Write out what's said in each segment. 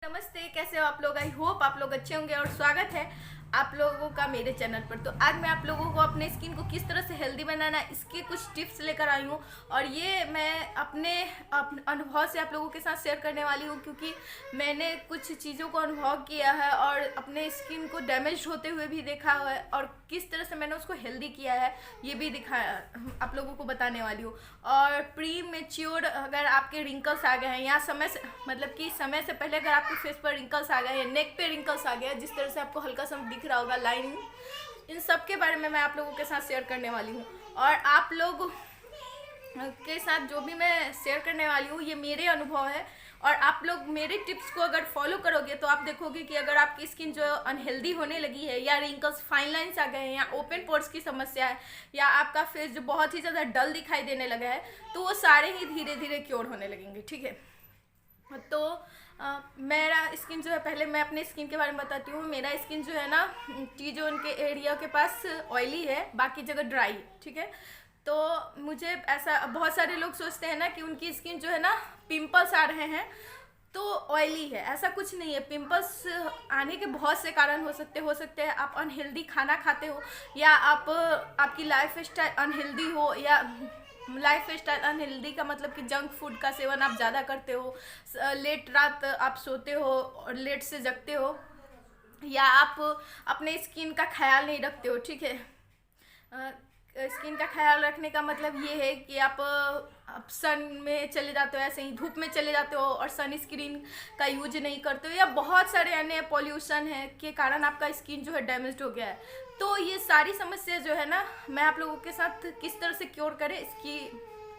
नमस्ते, कैसे हो आप लोग। आई होप आप लोग अच्छे होंगे और स्वागत है आप लोगों का मेरे चैनल पर। तो आज मैं आप लोगों को अपने स्किन को किस तरह से हेल्दी बनाना है इसके कुछ टिप्स लेकर आई हूँ और ये मैं अपने अनुभव से आप लोगों के साथ शेयर करने वाली हूँ, क्योंकि मैंने कुछ चीज़ों को अनुभव किया है और अपने स्किन को डैमेज होते हुए भी देखा हुआ है और किस तरह से मैंने उसको हेल्दी किया है ये भी दिखाया आप लोगों को बताने वाली हूँ। और प्री मेच्योर अगर आपके रिंकल्स आ गए हैं या समय से मतलब कि समय से पहले अगर आपके फेस पर रिंकल्स आ गए हैं, नेक पे रिंकल्स आ गए हैं, जिस तरह से आपको हल्का सा दिख रहा होगा लाइनिंग, इन सब के बारे में मैं आप लोगों के साथ शेयर करने वाली हूँ। और आप लोग के साथ जो भी मैं शेयर करने वाली हूँ ये मेरे अनुभव है और आप लोग मेरे टिप्स को अगर फॉलो करोगे तो आप देखोगे कि अगर आपकी स्किन जो अनहेल्दी होने लगी है या रिंकल्स फाइन लाइंस आ गए हैं या ओपन पोर्स की समस्या है या आपका फेस जो बहुत ही ज़्यादा डल दिखाई देने लगा है, तो वो सारे ही धीरे धीरे क्योर होने लगेंगे। ठीक है, तो मेरा स्किन जो है, पहले मैं अपने स्किन के बारे में बताती हूँ। मेरा स्किन जो है ना टी जोन के एरिया के पास ऑयली है, बाकी जगह ड्राई है। ठीक है, तो मुझे ऐसा बहुत सारे लोग सोचते हैं ना कि उनकी स्किन जो है ना पिंपल्स आ रहे हैं तो ऑयली है। ऐसा कुछ नहीं है। पिंपल्स आने के बहुत से कारण हो सकते हैं आप अनहेल्दी खाना खाते हो या आपकी लाइफ स्टाइल अनहेल्दी हो, या लाइफ स्टाइल अनहेल्दी का मतलब कि जंक फूड का सेवन आप ज़्यादा करते हो, लेट रात आप सोते हो और लेट से जगते हो, या आप अपने स्किन का ख्याल नहीं रखते हो। ठीक है, स्किन का ख्याल रखने का मतलब ये है कि आप सन में चले जाते हो, ऐसे ही धूप में चले जाते हो और सन स्क्रीन का यूज नहीं करते हो, या बहुत सारे अन्य पॉल्यूशन है के कारण आपका स्किन जो है डैमेज हो गया है। तो ये सारी समस्या जो है ना मैं आप लोगों के साथ किस तरह से क्योर करें इसकी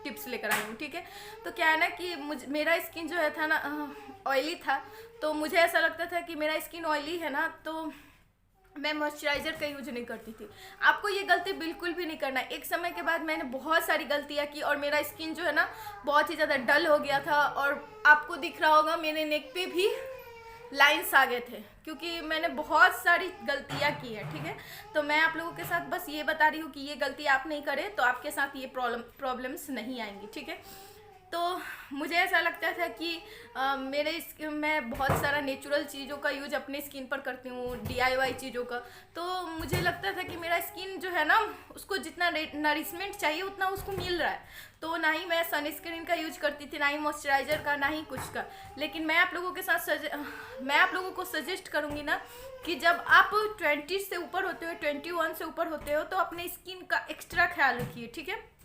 टिप्स लेकर आई हूँ। ठीक है, तो क्या है ना कि मेरा स्किन जो है था ना ऑयली था, तो मुझे ऐसा लगता था कि मेरा स्किन ऑयली है ना, तो मैं मॉइस्चराइज़र का यूज नहीं करती थी। आपको ये गलती बिल्कुल भी नहीं करना। एक समय के बाद मैंने बहुत सारी गलतियाँ की और मेरा स्किन जो है ना बहुत ही ज़्यादा डल हो गया था और आपको दिख रहा होगा मेरे नेक पे भी लाइंस आ गए थे, क्योंकि मैंने बहुत सारी गलतियाँ की है। ठीक है, तो मैं आप लोगों के साथ बस ये बता रही हूँ कि ये गलती आप नहीं करें तो आपके साथ ये प्रॉब्लम्स नहीं आएंगी। ठीक है, तो मुझे ऐसा लगता था कि मैं बहुत सारा नेचुरल चीज़ों का यूज अपने स्किन पर करती हूँ, DIY चीज़ों का। तो मुझे लगता था कि मेरा स्किन जो है ना उसको जितना नरिशमेंट चाहिए उतना उसको मिल रहा है, तो ना ही मैं सनस्क्रीन का यूज करती थी, ना ही मॉइस्चराइज़र का, ना ही कुछ का। लेकिन मैं आप लोगों के साथ मैं आप लोगों को सजेस्ट करूँगी ना कि जब आप 20 से ऊपर होते हो, 21 से ऊपर होते हो, तो अपने स्किन का एक्स्ट्रा ख्याल रखिए। ठीक है,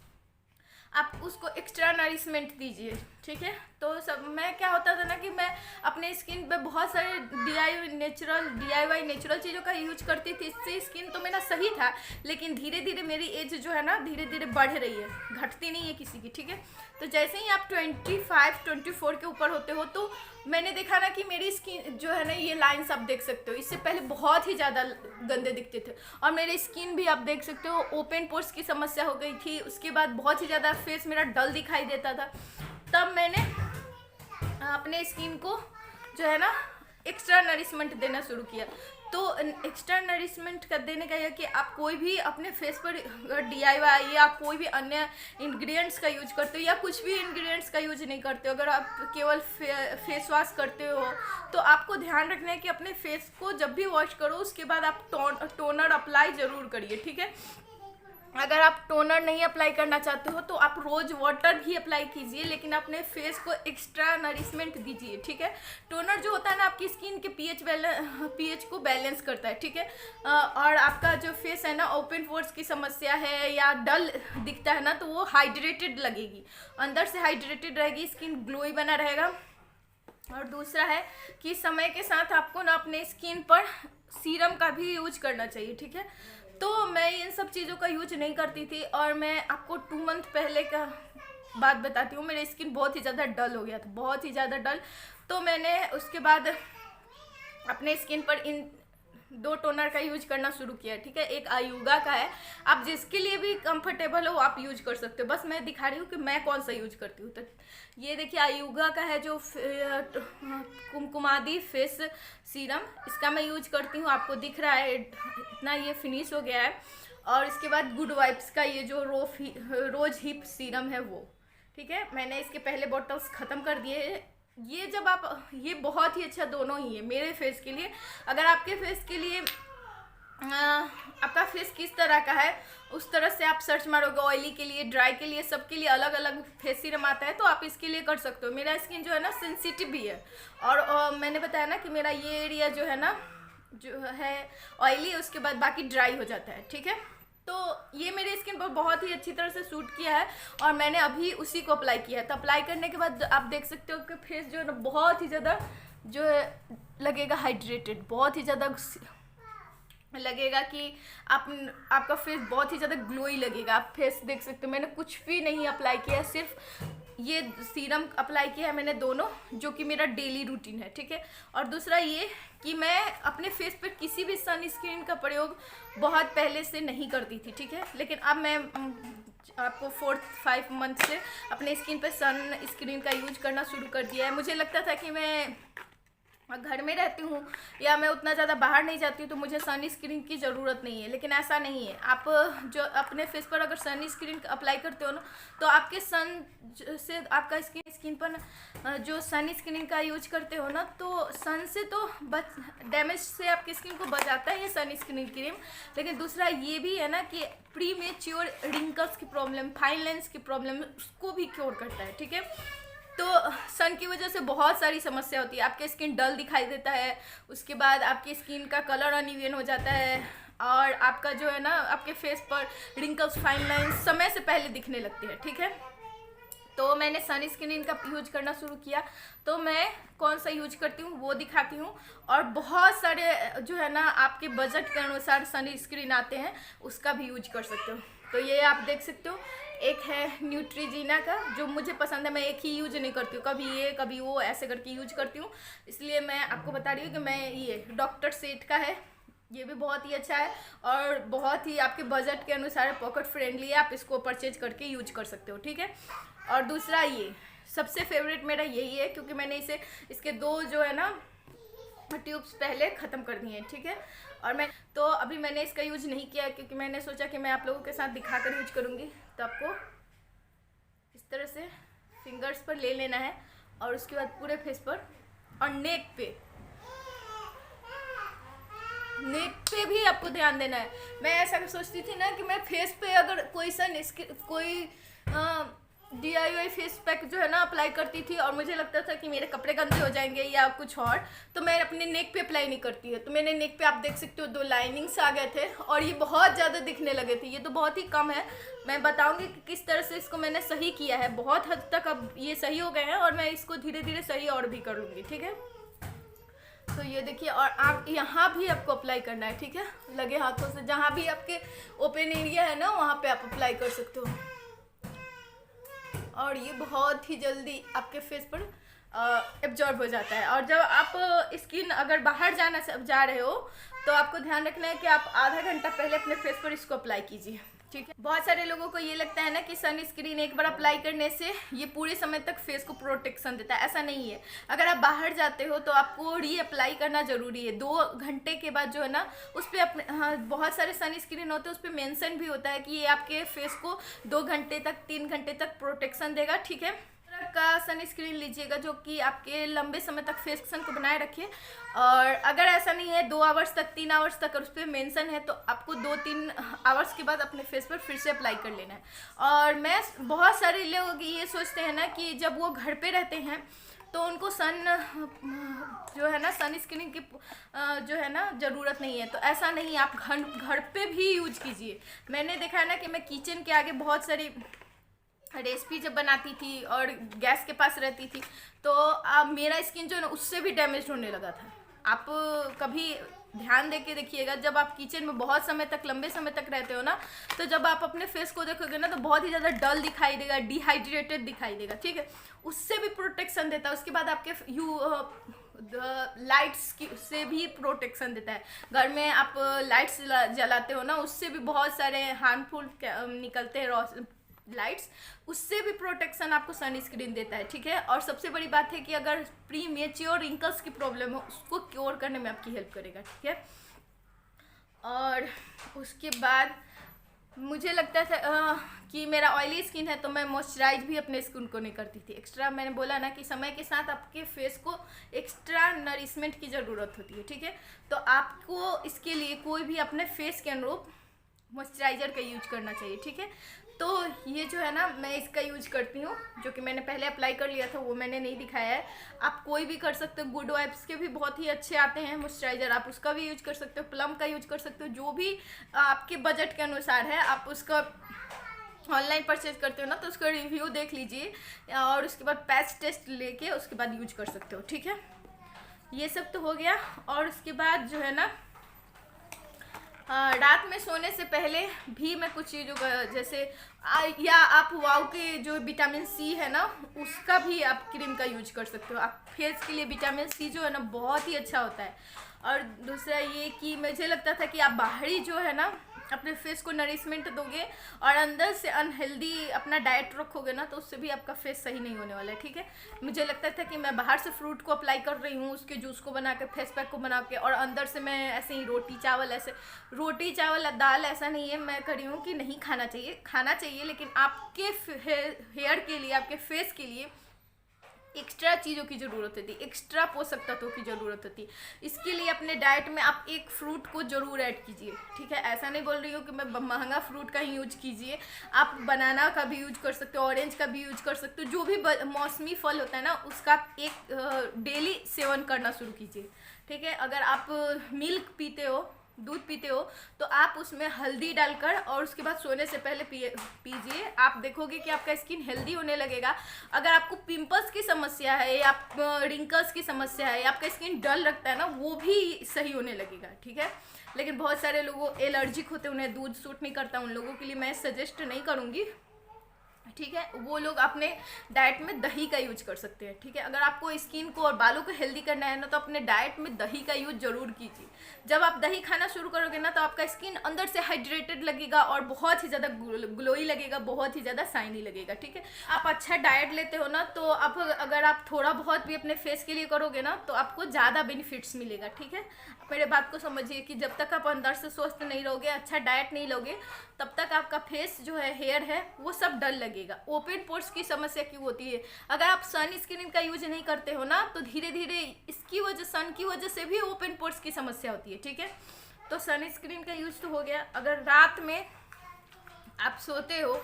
आप उसको एक्स्ट्रा नरिशमेंट दीजिए। ठीक है, तो सब मैं क्या होता था ना कि मैं अपने स्किन पे बहुत सारे DIY नेचुरल चीज़ों का यूज करती थी, इससे स्किन तो मेरा सही था, लेकिन धीरे धीरे मेरी एज जो है ना धीरे धीरे बढ़ रही है, घटती नहीं है किसी की। ठीक है, तो जैसे ही आप 25-24 के ऊपर होते हो तो मैंने देखा ना कि मेरी स्किन जो है ना ये लाइंस आप देख सकते हो, इससे पहले बहुत ही ज़्यादा गंदे दिखते थे और मेरे स्किन भी आप देख सकते हो ओपन पोर्स की समस्या हो गई थी। उसके बाद बहुत ही ज़्यादा फेस मेरा डल दिखाई देता था। तब मैंने अपने स्किन को जो है ना एक्स्ट्रा नरिशमेंट देना शुरू किया। तो एक्स्ट्रा नरिशमेंट कर देने का यह कि आप कोई भी अपने फेस पर DIY या कोई भी अन्य इंग्रेडिएंट्स का यूज करते हो या कुछ भी इंग्रेडिएंट्स का यूज नहीं करते हो, अगर आप केवल फेस वॉश करते हो तो आपको ध्यान रखना है कि अपने फेस को जब भी वॉश करो उसके बाद आप टोनर अप्लाई ज़रूर करिए। ठीक है, अगर आप टोनर नहीं अप्लाई करना चाहते हो तो आप रोज वाटर भी अप्लाई कीजिए, लेकिन अपने फेस को एक्स्ट्रा नरिशमेंट दीजिए। ठीक है, टोनर जो होता है ना आपकी स्किन के पीएच को बैलेंस करता है। ठीक है, और आपका जो फेस है ना ओपन पोर्स की समस्या है या डल दिखता है ना, तो वो हाइड्रेटेड लगेगी, अंदर से हाइड्रेटेड रहेगी, स्किन ग्लोई बना रहेगा। और दूसरा है कि समय के साथ आपको ना अपने स्किन पर सीरम का भी यूज करना चाहिए। ठीक है, तो मैं इन सब चीज़ों का यूज नहीं करती थी और मैं आपको 2 मंथ पहले का बात बताती हूँ। मेरी स्किन बहुत ही ज़्यादा डल हो गया था, बहुत ही ज़्यादा डल। तो मैंने उसके बाद अपने स्किन पर इन 2 टोनर का यूज करना शुरू किया। ठीक है, एक आयुगा का है, आप जिसके लिए भी कंफर्टेबल हो आप यूज कर सकते हो, बस मैं दिखा रही हूँ कि मैं कौन सा यूज करती हूँ। तो ये देखिए आयुगा का है जो कुमकुमादी फेस सीरम, इसका मैं यूज करती हूँ, आपको दिख रहा है इतना ये फिनिश हो गया है। और इसके बाद गुड वाइब्स का ये जो रोज हिप सीरम है वो। ठीक है, मैंने इसके पहले बॉटल्स ख़त्म कर दिए ये जब आप, ये बहुत ही अच्छा दोनों ही है मेरे फेस के लिए। अगर आपके फेस के लिए आपका फेस किस तरह का है उस तरह से आप सर्च मारोगे, ऑयली के लिए, ड्राई के लिए, सबके लिए अलग अलग फेस सीरम आता है, तो आप इसके लिए कर सकते हो। मेरा स्किन जो है ना सेंसिटिव भी है, और मैंने बताया ना कि मेरा ये एरिया जो है ना, जो है ऑयली, उसके बाद बाकी ड्राई हो जाता है, ठीक है। तो ये मेरे स्किन पर बहुत ही अच्छी तरह से सूट किया है, और मैंने अभी उसी को अप्लाई किया है। तो अप्लाई करने के बाद आप देख सकते हो कि फेस जो है ना बहुत ही ज़्यादा जो है लगेगा हाइड्रेटेड, बहुत ही ज़्यादा लगेगा कि आपका फेस बहुत ही ज़्यादा ग्लोई लगेगा। आप फेस देख सकते हो, मैंने कुछ भी नहीं अप्लाई किया है, सिर्फ ये सीरम अप्लाई किया है मैंने दोनों, जो कि मेरा डेली रूटीन है, ठीक है। और दूसरा ये कि मैं अपने फेस पर किसी भी सनस्क्रीन का प्रयोग बहुत पहले से नहीं करती थी, ठीक है। लेकिन अब मैं आपको 4-5 मंथ से अपने स्किन पर सन स्क्रीन का यूज करना शुरू कर दिया है। मुझे लगता था कि मैं घर में रहती हूँ या मैं उतना ज़्यादा बाहर नहीं जाती हूँ तो मुझे सन स्क्रीन की ज़रूरत नहीं है, लेकिन ऐसा नहीं है। आप जो अपने फेस पर अगर सन स्क्रीन अप्लाई करते हो ना, तो आपके सन से आपका स्किन पर जो सन स्क्रीन का यूज करते हो ना, तो सन से तो डैमेज से आपकी स्किन को बचाता है ये सन स्क्रीन क्रीम। लेकिन दूसरा ये भी है ना कि प्री मेच्योर रिंकल्स की प्रॉब्लम, फाइन लाइन्स की प्रॉब्लम, उसको भी क्योर करता है, ठीक है। तो सन की वजह से बहुत सारी समस्या होती है, आपके स्किन डल दिखाई देता है, उसके बाद आपकी स्किन का कलर अनइवन हो जाता है, और आपका जो है ना आपके फेस पर रिंकल्स, फाइन लाइन्स समय से पहले दिखने लगते हैं, ठीक है। तो मैंने सन स्क्रीन का यूज करना शुरू किया, तो मैं कौन सा यूज करती हूँ वो दिखाती हूँ। और बहुत सारे जो है ना आपके बजट के अनुसार सन स्क्रीन आते हैं, उसका भी यूज कर सकते हो। तो ये आप देख सकते हो, एक है न्यूट्रीजीना का, जो मुझे पसंद है, मैं एक ही यूज नहीं करती हूँ, कभी ये कभी वो ऐसे करके यूज करती हूँ, इसलिए मैं आपको बता रही हूँ कि मैं ये डॉक्टर सेट का है, ये भी बहुत ही अच्छा है और बहुत ही आपके बजट के अनुसार पॉकेट फ्रेंडली है, आप इसको परचेज करके यूज कर सकते हो, ठीक है। और दूसरा ये सबसे फेवरेट मेरा यही है, क्योंकि मैंने इसके 2 जो है ना ट्यूब्स पहले ख़त्म कर दिए हैं, ठीक है। और मैं तो अभी मैंने इसका यूज नहीं किया, क्योंकि मैंने सोचा कि मैं आप लोगों के साथ दिखाकर यूज करूँगी। तो आपको इस तरह से फिंगर्स पर ले लेना है, और उसके बाद पूरे फेस पर और नेक पे भी आपको ध्यान देना है। मैं ऐसा सोचती थी ना कि मैं फेस पे अगर कोई DIY फेस पैक जो है ना अप्लाई करती थी, और मुझे लगता था कि मेरे कपड़े गंदे हो जाएंगे या कुछ और, तो मैं अपने नेक पे अप्लाई नहीं करती है। तो मैंने नेक पे आप देख सकते हो 2 लाइनिंग्स आ गए थे, और ये बहुत ज़्यादा दिखने लगे थे। ये तो बहुत ही कम है, मैं बताऊंगी कि किस तरह से इसको मैंने सही किया है। बहुत हद तक अब ये सही हो गए हैं, और मैं इसको धीरे धीरे सही और भी कर लूँगी, ठीक है। तो ये देखिए, और आप यहाँ भी आपको अप्लाई करना है, ठीक है, लगे हाथों से, जहाँ भी आपके ओपन एरिया है ना वहाँ पे आप अप्लाई कर सकते हो। और ये बहुत ही जल्दी आपके फेस पर एब्जॉर्ब हो जाता है। और जब आप स्किन अगर बाहर जा रहे हो, तो आपको ध्यान रखना है कि आप आधा घंटा पहले अपने फेस पर इसको अप्लाई कीजिए, ठीक है। बहुत सारे लोगों को ये लगता है ना कि सन स्क्रीन एक बार अप्लाई करने से ये पूरे समय तक फेस को प्रोटेक्शन देता है, ऐसा नहीं है। अगर आप बाहर जाते हो तो आपको री अप्लाई करना जरूरी है 2 घंटे के बाद, जो है ना उस पर अपने, हाँ, बहुत सारे सन स्क्रीन होते हैं, उस पर मेंशन भी होता है कि ये आपके फेस को 2 घंटे तक, 3 घंटे तक प्रोटेक्शन देगा, ठीक है। का सन स्क्रीन लीजिएगा जो कि आपके लंबे समय तक फेस को बनाए रखे। और अगर ऐसा नहीं है 2 आवर्स तक, 3 आवर्स तक, और उस पर मेंशन है, तो आपको 2-3 आवर्स के बाद अपने फेस पर फिर से अप्लाई कर लेना है। और बहुत सारे लोग ये सोचते हैं ना कि जब वो घर पे रहते हैं तो उनको जो है ना सन स्क्रीन की जो है ना ज़रूरत नहीं है, तो ऐसा नहीं, आप घर पे भी यूज कीजिए। मैंने देखा है ना कि मैं किचन के आगे बहुत सारी रेसिपी जब बनाती थी और गैस के पास रहती थी, तो मेरा स्किन जो है ना उससे भी डैमेज होने लगा था। आप कभी ध्यान दे के देखिएगा, जब आप किचन में बहुत समय तक, लंबे समय तक रहते हो ना, तो जब आप अपने फेस को देखोगे ना तो बहुत ही ज़्यादा डल दिखाई देगा, डिहाइड्रेटेड दिखाई देगा, ठीक है। उससे भी प्रोटेक्शन देता है। उसके बाद आपके लाइट्स की से भी प्रोटेक्शन देता है। घर में आप लाइट्स जलाते हो ना, उससे भी बहुत सारे हार्मफुल निकलते हैं लाइट्स, उससे भी प्रोटेक्शन आपको सन स्क्रीन देता है, ठीक है। और सबसे बड़ी बात है कि अगर प्री मेच्योर रिंकल्स की प्रॉब्लम हो, उसको क्योर करने में आपकी हेल्प करेगा, ठीक है। और उसके बाद मुझे लगता था कि मेरा ऑयली स्किन है तो मैं मॉइस्चराइज भी अपने स्किन को नहीं करती थी। एक्स्ट्रा मैंने बोला ना कि समय के साथ आपके फेस को एक्स्ट्रा नरिशमेंट की ज़रूरत होती है, ठीक है। तो आपको इसके लिए कोई भी अपने फेस के अनुरूप मॉइस्चराइज़र का यूज करना चाहिए, ठीक है। तो ये जो है ना, मैं इसका यूज करती हूँ, जो कि मैंने पहले अप्लाई कर लिया था, वो मैंने नहीं दिखाया है। आप कोई भी कर सकते हो, गुड वाइब्स के भी बहुत ही अच्छे आते हैं मॉइस्चराइज़र, आप उसका भी यूज कर सकते हो, प्लम का यूज कर सकते हो, जो भी आपके बजट के अनुसार है। आप उसका ऑनलाइन परचेज करते हो ना, तो उसका रिव्यू देख लीजिए और उसके बाद पैच टेस्ट लेके उसके बाद यूज कर सकते हो, ठीक है। ये सब तो हो गया। और उसके बाद जो है ना, रात में सोने से पहले भी मैं कुछ चीज़ों का, जैसे या आप वाव के जो विटामिन सी है ना, उसका भी आप क्रीम का यूज कर सकते हो। आप फेस के लिए विटामिन सी जो है ना बहुत ही अच्छा होता है। और दूसरा ये कि मुझे लगता था कि आप बाहरी जो है ना अपने फेस को नरिशमेंट दोगे और अंदर से अनहेल्दी अपना डाइट रखोगे ना, तो उससे भी आपका फेस सही नहीं होने वाला है, ठीक है। मुझे लगता था कि मैं बाहर से फ्रूट को अप्लाई कर रही हूँ, उसके जूस को बना के, फेस पैक को बना के, और अंदर से मैं ऐसे ही रोटी चावल, ऐसे रोटी चावल दाल, ऐसा नहीं है। मैं करी हूँ कि नहीं खाना चाहिए, खाना चाहिए, लेकिन आपके हेयर के लिए, आपके फेस के लिए एक्स्ट्रा चीज़ों की ज़रूरत होती है, एक्स्ट्रा पोषक तत्वों की ज़रूरत होती है। इसके लिए अपने डाइट में आप एक फ्रूट को ज़रूर ऐड कीजिए, ठीक है। ऐसा नहीं बोल रही हूँ कि मैं महंगा फ्रूट का ही यूज कीजिए, आप बनाना का भी यूज कर सकते हो, ऑरेंज का भी यूज कर सकते हो, जो भी मौसमी फल होता है ना, उसका एक डेली सेवन करना शुरू कीजिए, ठीक है। अगर आप मिल्क पीते हो, दूध पीते हो, तो आप उसमें हल्दी डालकर और उसके बाद सोने से पहले पीजिए। आप देखोगे कि आपका स्किन हेल्दी होने लगेगा। अगर आपको पिंपल्स की समस्या है या रिंकल्स की समस्या है या आपका स्किन डल रखता है ना, वो भी सही होने लगेगा, ठीक है। लेकिन बहुत सारे लोगों एलर्जिक होते हैं, उन्हें दूध सूट नहीं करता, उन लोगों के लिए मैं सजेस्ट नहीं करूँगी, ठीक है। वो लोग अपने डाइट में दही का यूज कर सकते हैं, ठीक है। अगर आपको स्किन को और बालों को हेल्दी करना है ना, तो अपने डाइट में दही का यूज जरूर कीजिए। जब आप दही खाना शुरू करोगे ना, तो आपका स्किन अंदर से हाइड्रेटेड लगेगा और बहुत ही ज़्यादा ग्लोई लगेगा, बहुत ही ज़्यादा शाइनी लगेगा, ठीक है। आप अच्छा डाइट लेते हो ना, तो आप अगर आप थोड़ा बहुत भी अपने फेस के लिए करोगे ना, तो आपको ज़्यादा बेनिफिट्स मिलेगा, ठीक है। मेरे बात को समझिए कि जब तक आप अंदर से स्वस्थ नहीं रहोगे, अच्छा डाइट नहीं लोगे, तब तक आपका फेस जो है, हेयर है, वो सब डल लगेगा। ओपन पोर्स की समस्या क्यों होती है? अगर आप सन स्क्रीन का यूज नहीं करते हो ना, तो धीरे धीरे इसकी वजह, सन की वजह से भी ओपन पोर्स की समस्या होती है, ठीक है। तो सन स्क्रीन का यूज तो हो गया। अगर रात में आप सोते हो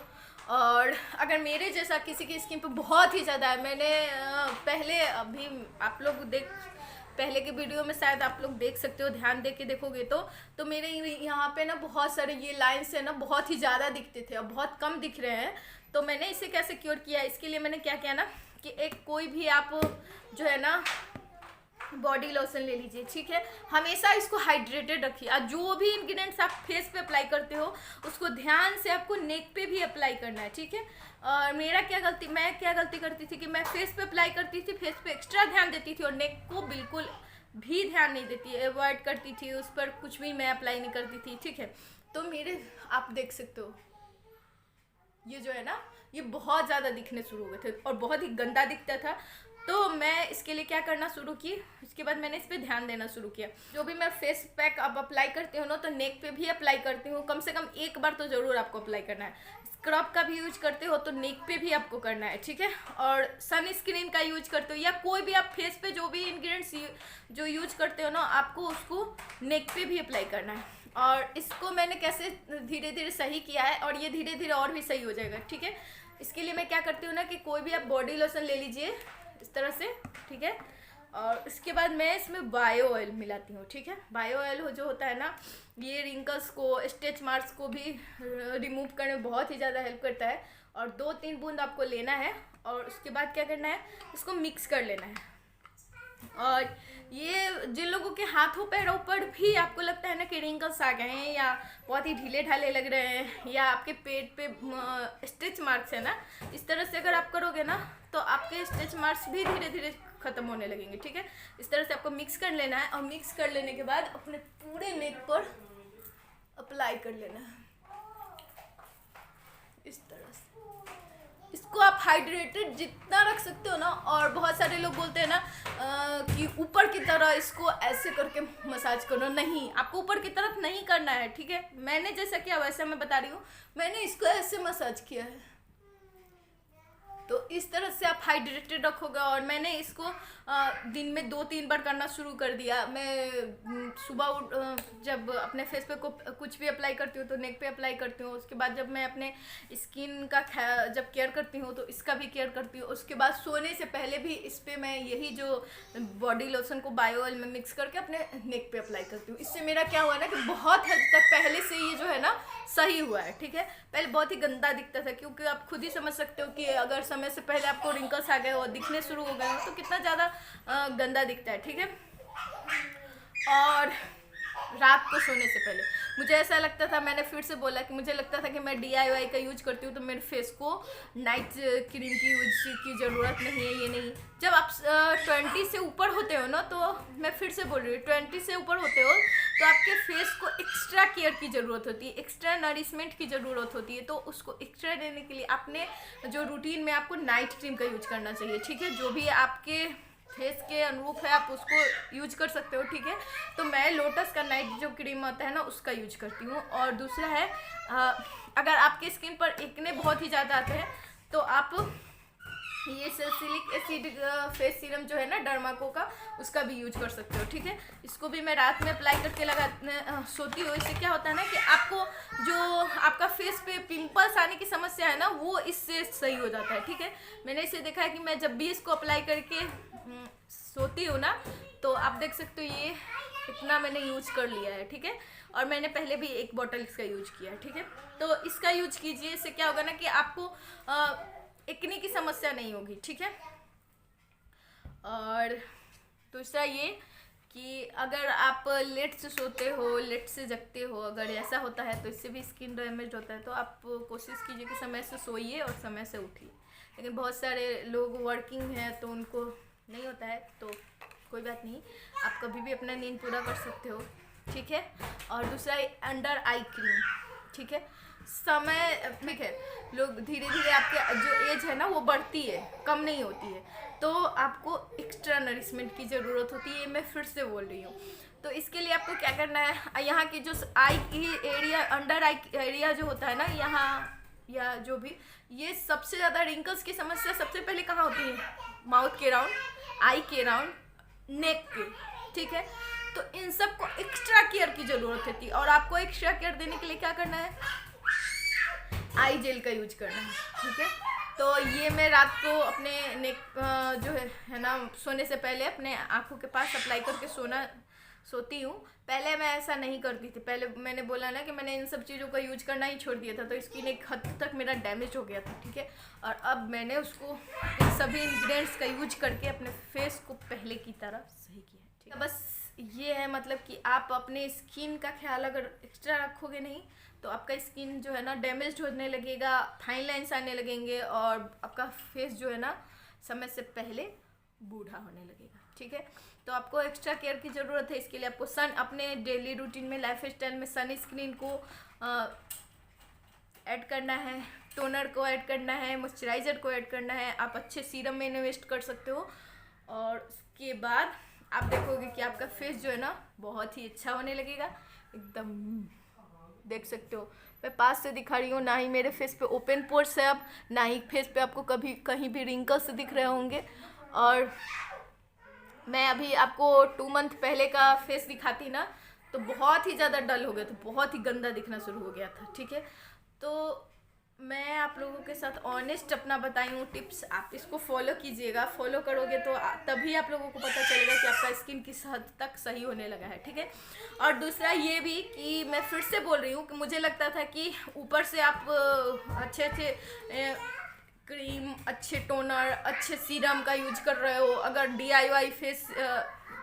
और अगर मेरे जैसा किसी की स्किन पे बहुत ही ज़्यादा है, मैंने पहले, अभी आप लोग पहले के वीडियो में शायद आप लोग देख सकते हो, ध्यान दे के देखोगे तो मेरे यहाँ पे ना बहुत सारे ये लाइन्स है ना, बहुत ही ज़्यादा दिखते थे, अब बहुत कम दिख रहे हैं। तो मैंने इसे कैसे क्योर किया, इसके लिए मैंने क्या किया ना, कि एक कोई भी आप जो है ना बॉडी लोशन ले लीजिए, ठीक है। हमेशा इसको हाइड्रेटेड रखिए, और जो भी इंग्रेडिएंट्स आप फेस पे अप्लाई करते हो, उसको ध्यान से आपको नेक पे भी अप्लाई करना है, ठीक है। और मैं क्या गलती करती थी कि मैं फेस पे अप्लाई करती थी, फेस पे एक्स्ट्रा ध्यान देती थी और नेक को बिल्कुल भी ध्यान नहीं देती, अवॉइड करती थी, उस पर कुछ भी मैं अप्लाई नहीं करती थी, ठीक है। तो मेरे, आप देख सकते हो, ये जो है ना, ये बहुत ज़्यादा दिखने शुरू हो गए थे और बहुत ही गंदा दिखता था। तो मैं इसके लिए क्या करना शुरू की, इसके बाद मैंने इस पर ध्यान देना शुरू किया। जो भी मैं फेस पैक अब अप्लाई करती हूँ ना, तो नेक पे भी अप्लाई करती हूँ, कम से कम एक बार तो ज़रूर आपको अप्लाई करना है। स्क्रब का भी यूज करते हो तो नेक पे भी आपको करना है, ठीक है। और सन स्क्रीन का यूज करते हो या कोई भी आप फेस पे जो भी इंग्रेडिएंट्स जो यूज करते हो ना, आपको उसको नेक पे भी अप्लाई करना है। और इसको मैंने कैसे धीरे धीरे सही किया है, और ये धीरे धीरे और भी सही हो जाएगा, ठीक है। इसके लिए मैं क्या करती हूँ ना, कि कोई भी आप बॉडी लोशन ले लीजिए इस तरह से, ठीक है। और इसके बाद मैं इसमें बायो ऑयल मिलाती हूँ, ठीक है। बायो ऑयल जो होता है ना, ये रिंकल्स को, स्ट्रेच मार्क्स को भी रिमूव करने में बहुत ही ज़्यादा हेल्प करता है। और 2-3 बूंद आपको लेना है और उसके बाद क्या करना है, इसको मिक्स कर लेना है। और ये जिन लोगों के हाथों पैरों पर भी आपको लगता है ना कि रिंकल्स आ गए हैं या बहुत ही ढीले ढाले लग रहे हैं या आपके पेट पे स्टिच मार्क्स है ना, इस तरह से अगर आप करोगे ना, तो आपके स्टिच मार्क्स भी धीरे धीरे ख़त्म होने लगेंगे, ठीक है। इस तरह से आपको मिक्स कर लेना है और मिक्स कर लेने के बाद अपने पूरे नेक पर अप्लाई कर लेना है इस तरह से। इसको आप हाइड्रेटेड जितना रख सकते हो ना, और बहुत सारे लोग बोलते हैं ना कि ऊपर की तरह इसको ऐसे करके मसाज करो, नहीं, आपको ऊपर की तरफ नहीं करना है, ठीक है। मैंने जैसा किया वैसा मैं बता रही हूँ, मैंने इसको ऐसे मसाज किया है, तो इस तरह से आप हाइड्रेटेड रखोगे। और मैंने इसको दिन में 2-3 बार करना शुरू कर दिया। मैं सुबह जब अपने फेस पे कुछ भी अप्लाई करती हूँ तो नेक पे अप्लाई करती हूँ, उसके बाद जब मैं अपने स्किन का जब केयर करती हूँ तो इसका भी केयर करती हूँ। उसके बाद सोने से पहले भी इस पर मैं यही जो बॉडी लोशन को बायो ऑयल में मिक्स करके अपने नेक पे अप्लाई करती हूँ। इससे मेरा क्या हुआ ना कि बहुत हद तक पहले से ये जो है ना सही हुआ है, ठीक है। पहले बहुत ही गंदा दिखता था, क्योंकि आप खुद ही समझ सकते हो कि अगर समय से पहले आपको रिंकल्स आ गए हो, दिखने शुरू हो गए हो, तो कितना ज़्यादा गंदा दिखता है, ठीक है। और रात को सोने से पहले मुझे ऐसा लगता था, मैंने फिर से बोला कि मुझे लगता था कि मैं DIY का यूज करती हूँ तो मेरे फेस को नाइट क्रीम की यूज की ज़रूरत नहीं है। ये नहीं, जब आप 20 से ऊपर होते हो ना, तो मैं फिर से बोल रही हूँ, 20 से ऊपर होते हो तो आपके फेस को एक्स्ट्रा केयर की ज़रूरत होती है, एक्स्ट्रा नरिशमेंट की ज़रूरत होती है। तो उसको एक्स्ट्रा देने के लिए आपने जो रूटीन में आपको नाइट क्रीम का यूज करना चाहिए, ठीक है। जो भी आपके फेस के अनुरूप है आप उसको यूज कर सकते हो, ठीक है। तो मैं लोटस का नाइट जो क्रीम आता है ना उसका यूज करती हूँ। और दूसरा है अगर आपके स्किन पर एक्ने बहुत ही ज़्यादा आते हैं तो आप ये सैलिसिलिक एसिड फेस सीरम जो है ना डर्माको का, उसका भी यूज कर सकते हो, ठीक है। इसको भी मैं रात में अप्लाई करके सोती हूँ। इससे क्या होता है ना कि आपको जो आपका फेस पे पिंपल्स आने की समस्या है ना वो इससे सही हो जाता है, ठीक है। मैंने इसे देखा है कि मैं जब भी इसको अप्लाई करके सोती हूँ ना, तो आप देख सकते हो ये इतना मैंने यूज कर लिया है, ठीक है। और मैंने पहले भी 1 बॉटल इसका यूज किया है, ठीक है। तो इसका यूज कीजिए, इससे क्या होगा ना कि आपको एक्ने की समस्या नहीं होगी, ठीक है। और दूसरा ये कि अगर आप लेट से सोते हो, लेट से जगते हो, अगर ऐसा होता है तो इससे भी स्किन डैमेज होता है। तो आप कोशिश कीजिए कि समय से सोइए और समय से उठिए। लेकिन बहुत सारे लोग वर्किंग हैं तो उनको नहीं होता है, तो कोई बात नहीं, आप कभी भी अपना नींद पूरा कर सकते हो, ठीक है। और दूसरा अंडर आई क्रीम, ठीक है। समय ठीक है, लोग धीरे धीरे आपके जो एज है ना वो बढ़ती है, कम नहीं होती है, तो आपको एक्स्ट्रा नरिशमेंट की ज़रूरत होती है। मैं फिर से बोल रही हूँ। तो इसके लिए आपको क्या करना है, यहाँ की जो आई की एरिया, अंडर आई एरिया जो होता है ना यहाँ, या जो भी, ये सबसे ज़्यादा रिंकल्स की समस्या सबसे पहले कहाँ होती है, माउथ के राउंड, आई के राउंड, नेक के, ठीक है। तो इन सब को एक्स्ट्रा केयर की ज़रूरत होती है। और आपको एक्स्ट्रा केयर देने के लिए क्या करना है, आई जेल का यूज करना है, ठीक है। तो ये मैं रात को अपने नेक जो है ना सोने से पहले अपने आँखों के पास अप्लाई करके सोती हूँ। पहले मैं ऐसा नहीं करती थी, पहले मैंने बोला ना कि मैंने इन सब चीज़ों का यूज करना ही छोड़ दिया था, तो स्किन एक हद तक मेरा डैमेज हो गया था, ठीक है। और अब मैंने उसको इन सभी इंग्रेडिएंट्स का यूज करके अपने फेस को पहले की तरह सही किया है, ठीक है। बस ये है, मतलब कि आप अपने स्किन का ख्याल अगर एक्स्ट्रा रखोगे नहीं तो आपका स्किन जो है ना डैमेज होने लगेगा, फाइन लाइन्स आने लगेंगे, और आपका फेस जो है ना समय से पहले बूढ़ा होने लगेगा, ठीक है। तो आपको एक्स्ट्रा केयर की ज़रूरत है। इसके लिए आपको अपने डेली रूटीन में, लाइफ स्टाइल में सन स्क्रीन को ऐड करना है, टोनर को ऐड करना है, मॉइस्चराइज़र को ऐड करना है। आप अच्छे सीरम में इन्वेस्ट कर सकते हो, और उसके बाद आप देखोगे कि आपका फेस जो है ना बहुत ही अच्छा होने लगेगा, एकदम देख सकते हो। मैं पास से दिखा रही हूँ, ना ही मेरे फेस पे ओपन पोर्स है अब, ना ही फेस पे आपको कभी कहीं भी रिंकल्स दिख रहे होंगे। और मैं अभी आपको 2 मंथ पहले का फेस दिखाती ना तो बहुत ही ज़्यादा डल हो गया था, बहुत ही गंदा दिखना शुरू हो गया था, ठीक है। तो मैं आप लोगों के साथ ऑनेस्ट अपना बताई हूँ टिप्स, आप इसको फॉलो कीजिएगा। फॉलो करोगे तो तभी आप लोगों को पता चलेगा कि आपका स्किन किस हद तक सही होने लगा है, ठीक है। और दूसरा ये भी कि मैं फिर से बोल रही हूँ कि मुझे लगता था कि ऊपर से आप अच्छे अच्छे क्रीम, अच्छे टोनर, अच्छे सीरम का यूज कर रहे हो, अगर DIY फेस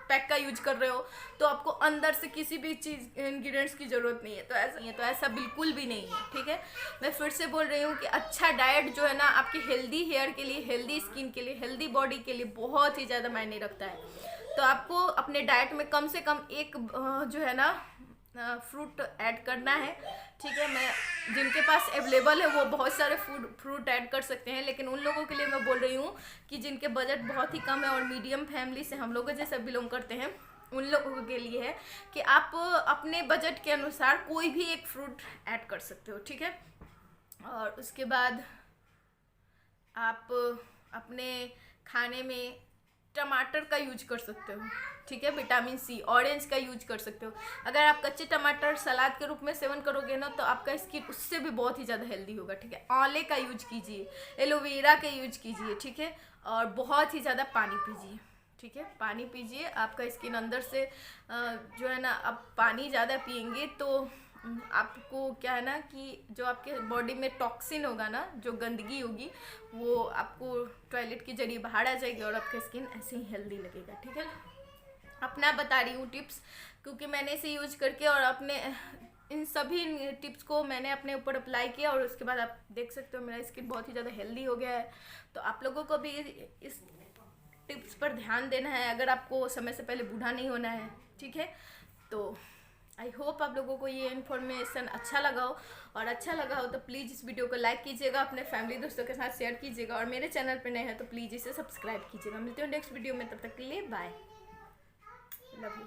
पैक का यूज कर रहे हो तो आपको अंदर से किसी भी चीज़ इंग्रेडिएंट्स की ज़रूरत नहीं है। तो ऐसा नहीं है, तो ऐसा बिल्कुल भी नहीं है, ठीक है। मैं फिर से बोल रही हूँ कि अच्छा डाइट जो है ना आपकी हेल्दी हेयर के लिए, हेल्दी स्किन के लिए, हेल्दी बॉडी के लिए बहुत ही ज़्यादा मायने रखता है। तो आपको अपने डाइट में कम से कम एक जो है ना फ्रूट ऐड करना है, ठीक है। मैं जिनके पास अवेलेबल है वो बहुत सारे फ्रूट ऐड कर सकते हैं, लेकिन उन लोगों के लिए मैं बोल रही हूँ कि जिनके बजट बहुत ही कम है और मीडियम फैमिली से हम लोग जैसे बिलोंग करते हैं, उन लोगों के लिए है कि आप अपने बजट के अनुसार कोई भी एक फ्रूट ऐड कर सकते हो, ठीक है। और उसके बाद आप अपने खाने में टमाटर का यूज कर सकते हो, ठीक है। विटामिन सी, ऑरेंज का यूज कर सकते हो। अगर आप कच्चे टमाटर सलाद के रूप में सेवन करोगे ना, तो आपका स्किन उससे भी बहुत ही ज़्यादा हेल्दी होगा, ठीक है। आंवले का यूज कीजिए, एलोवेरा का यूज कीजिए, ठीक है। और बहुत ही ज़्यादा पानी पीजिए, ठीक है। पानी पीजिए, आपका स्किन अंदर से जो है ना, आप पानी ज़्यादा पियेंगे तो आपको क्या है ना कि जो आपके बॉडी में टॉक्सिन होगा ना, जो गंदगी होगी, वो आपको टॉयलेट के जरिए बाहर आ जाएगी और आपका स्किन ऐसे ही हेल्दी लगेगा, ठीक है। अपना बता रही हूँ टिप्स, क्योंकि मैंने इसे यूज करके और अपने इन सभी टिप्स को मैंने अपने ऊपर अप्लाई किया और उसके बाद आप देख सकते हो मेरा स्किन बहुत ही ज़्यादा हेल्दी हो गया है। तो आप लोगों को भी इस टिप्स पर ध्यान देना है अगर आपको समय से पहले बूढ़ा नहीं होना है, ठीक है। तो आई होप आप लोगों को ये इन्फॉर्मेशन अच्छा लगा हो, और अच्छा लगा हो तो प्लीज़ इस वीडियो को लाइक कीजिएगा, अपने फैमिली दोस्तों के साथ शेयर कीजिएगा, और मेरे चैनल पर नए हैं तो प्लीज़ इसे सब्सक्राइब कीजिएगा। मिलते हैं नेक्स्ट वीडियो में, तब तक के लिए बाय, लव यू।